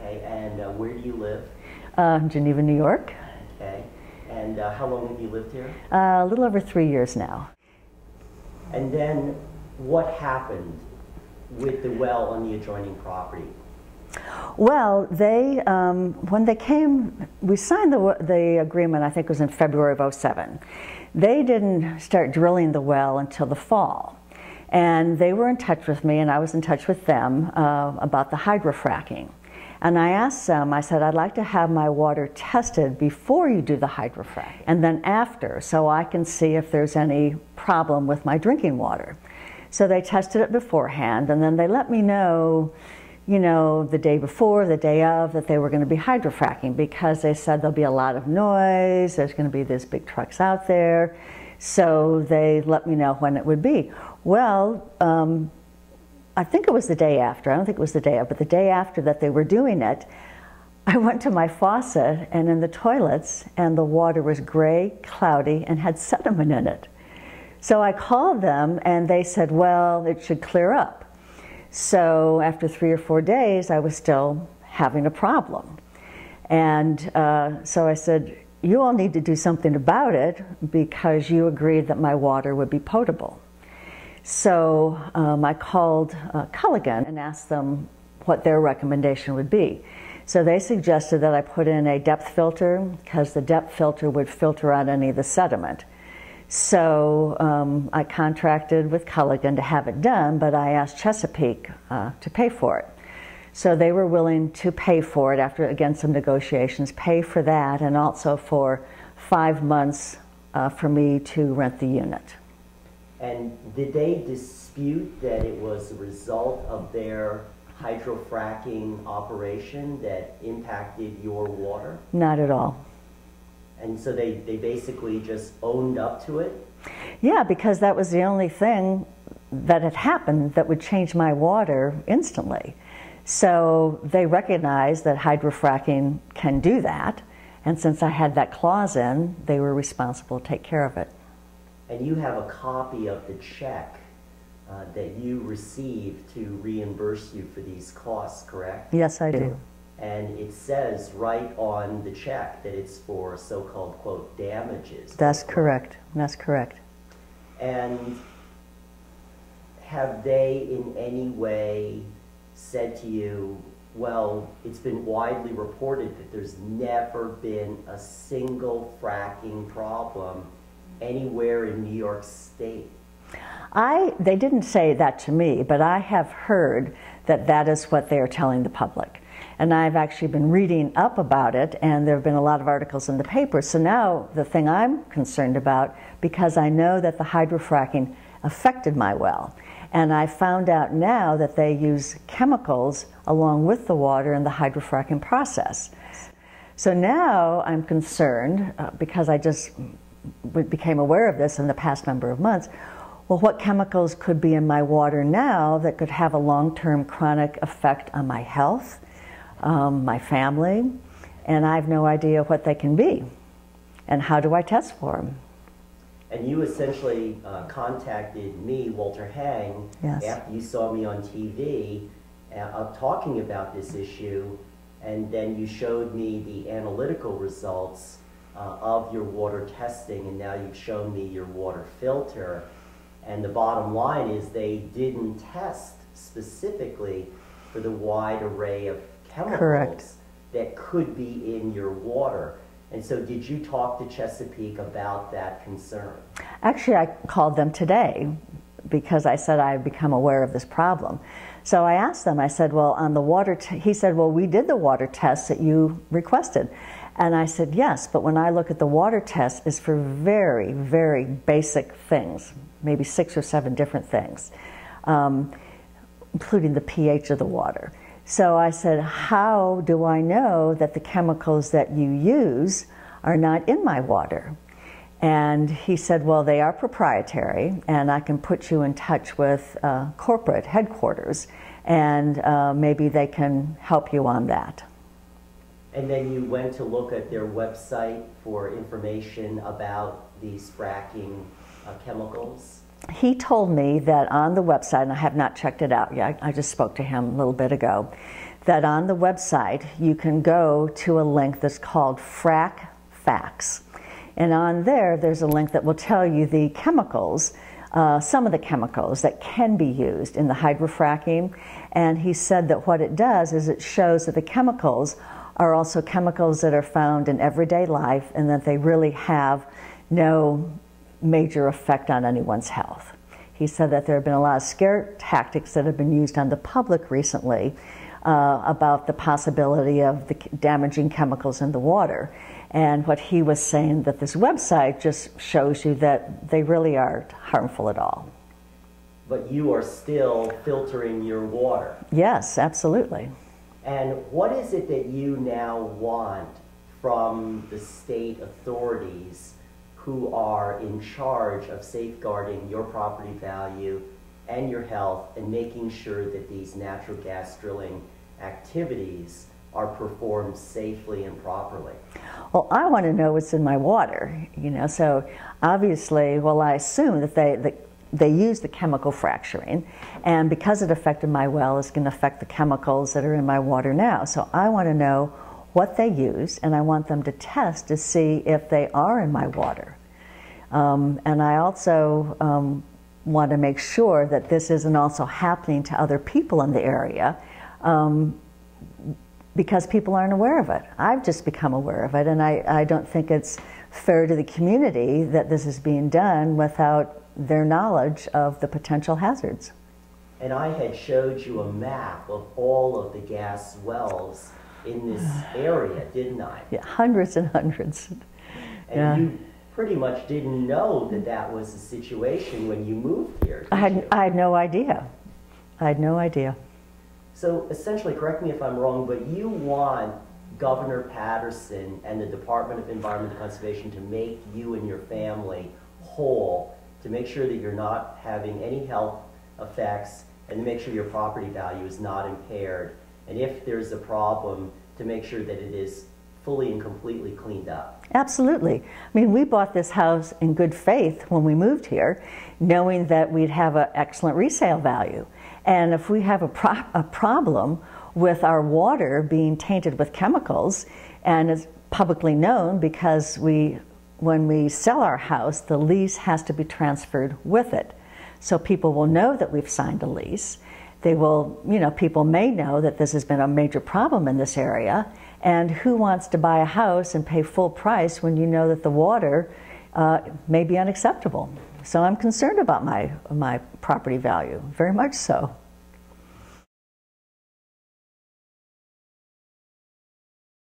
Okay, and where do you live? Geneva, New York. Okay, and how long have you lived here? A little over 3 years now. And then what happened with the well on the adjoining property? Well, they, when they came, we signed the agreement, I think it was in February of '07. They didn't start drilling the well until the fall. And they were in touch with me, and I was in touch with them about the hydrofracking. And I asked them, I said, I'd like to have my water tested before you do the hydrofracking, and then after, so I can see if there's any problem with my drinking water. So they tested it beforehand, and then they let me know, you know, the day before, the day of, that they were going to be hydrofracking, because they said there'll be a lot of noise, there's going to be these big trucks out there. So they let me know when it would be. Well, I think it was the day after, I don't think it was the day of, but the day after that they were doing it, I went to my faucet and in the toilets, and the water was gray, cloudy, and had sediment in it. So I called them, and they said, well, it should clear up. So after 3 or 4 days, I was still having a problem. And so I said, you all need to do something about it, because you agreed that my water would be potable. So I called Culligan and asked them what their recommendation would be. So they suggested that I put in a depth filter, because the depth filter would filter out any of the sediment. So I contracted with Culligan to have it done, but I asked Chesapeake to pay for it. So they were willing to pay for it after, again, some negotiations, pay for that, and also for 5 months for me to rent the unit. And did they dispute that it was a result of their hydrofracking operation that impacted your water? Not at all. And so they basically just owned up to it? Yeah, because that was the only thing that had happened that would change my water instantly. So they recognized that hydrofracking can do that, and since I had that clause in, they were responsible to take care of it. And you have a copy of the check that you received to reimburse you for these costs, correct? Yes, I do. And it says right on the check that it's for so-called, quote, damages. That's correct. That's correct. And have they in any way said to you, well, it's been widely reported that there's never been a single fracking problem anywhere in New York State? They didn't say that to me, but I have heard that that is what they are telling the public. And I've actually been reading up about it, and there have been a lot of articles in the paper. So now the thing I'm concerned about, because I know that the hydrofracking affected my well, and I found out now that they use chemicals along with the water in the hydrofracking process. So now I'm concerned, because I just became aware of this in the past number of months, well, what chemicals could be in my water now that could have a long-term chronic effect on my health, my family, and I have no idea what they can be. And how do I test for them? And you essentially contacted me, Walter Hang, yes, after you saw me on TV talking about this issue, and then you showed me the analytical results of your water testing, and now you've shown me your water filter. And the bottom line is they didn't test specifically for the wide array of chemicals correct, that could be in your water. And so did you talk to Chesapeake about that concern? Actually, I called them today because I said I had become aware of this problem. So I asked them, I said, well, on the water, he said, well, we did the water test that you requested. And I said, yes, but when I look at the water test, it's for very, very basic things, maybe 6 or 7 different things, including the pH of the water. So I said, how do I know that the chemicals that you use are not in my water? And he said, well, they are proprietary, and I can put you in touch with corporate headquarters, and maybe they can help you on that. And then you went to look at their website for information about these fracking chemicals? He told me that on the website, and I have not checked it out yet, I just spoke to him a little bit ago, that on the website you can go to a link that's called Frack Facts. And on there, there's a link that will tell you the chemicals, some of the chemicals that can be used in the hydrofracking. And he said that what it does is it shows that the chemicals are also chemicals that are found in everyday life and that they really have no major effect on anyone's health. He said that there have been a lot of scare tactics that have been used on the public recently about the possibility of the damaging chemicals in the water. And what he was saying, that this website just shows you that they really aren't harmful at all. But you are still filtering your water. Yes, absolutely. And what is it that you now want from the state authorities who are in charge of safeguarding your property value and your health and making sure that these natural gas drilling activities are performed safely and properly? Well, I want to know what's in my water, you know, so obviously, well, I assume that they use the chemical fracturing, and because it affected my well, it's going to affect the chemicals that are in my water now. So I want to know what they use, and I want them to test to see if they are in my water. And I also want to make sure that this isn't also happening to other people in the area, because people aren't aware of it. I've just become aware of it, and I don't think it's fair to the community that this is being done without their knowledge of the potential hazards. And I had showed you a map of all of the gas wells in this area, didn't I? Yeah, hundreds and hundreds. And you pretty much didn't know that that was the situation when you moved here, did you? I had no idea. I had no idea. So essentially, correct me if I'm wrong, but you want Governor Patterson and the Department of Environmental Conservation to make you and your family whole, to make sure that you're not having any health effects, and to make sure your property value is not impaired. And if there's a problem, to make sure that it is fully and completely cleaned up. Absolutely. I mean, we bought this house in good faith when we moved here, knowing that we'd have an excellent resale value. And if we have a problem with our water being tainted with chemicals, and it's publicly known because when we sell our house, the lease has to be transferred with it. So people will know that we've signed a lease. They will, you know, people may know that this has been a major problem in this area. And who wants to buy a house and pay full price when you know that the water may be unacceptable? So I'm concerned about my property value, very much so.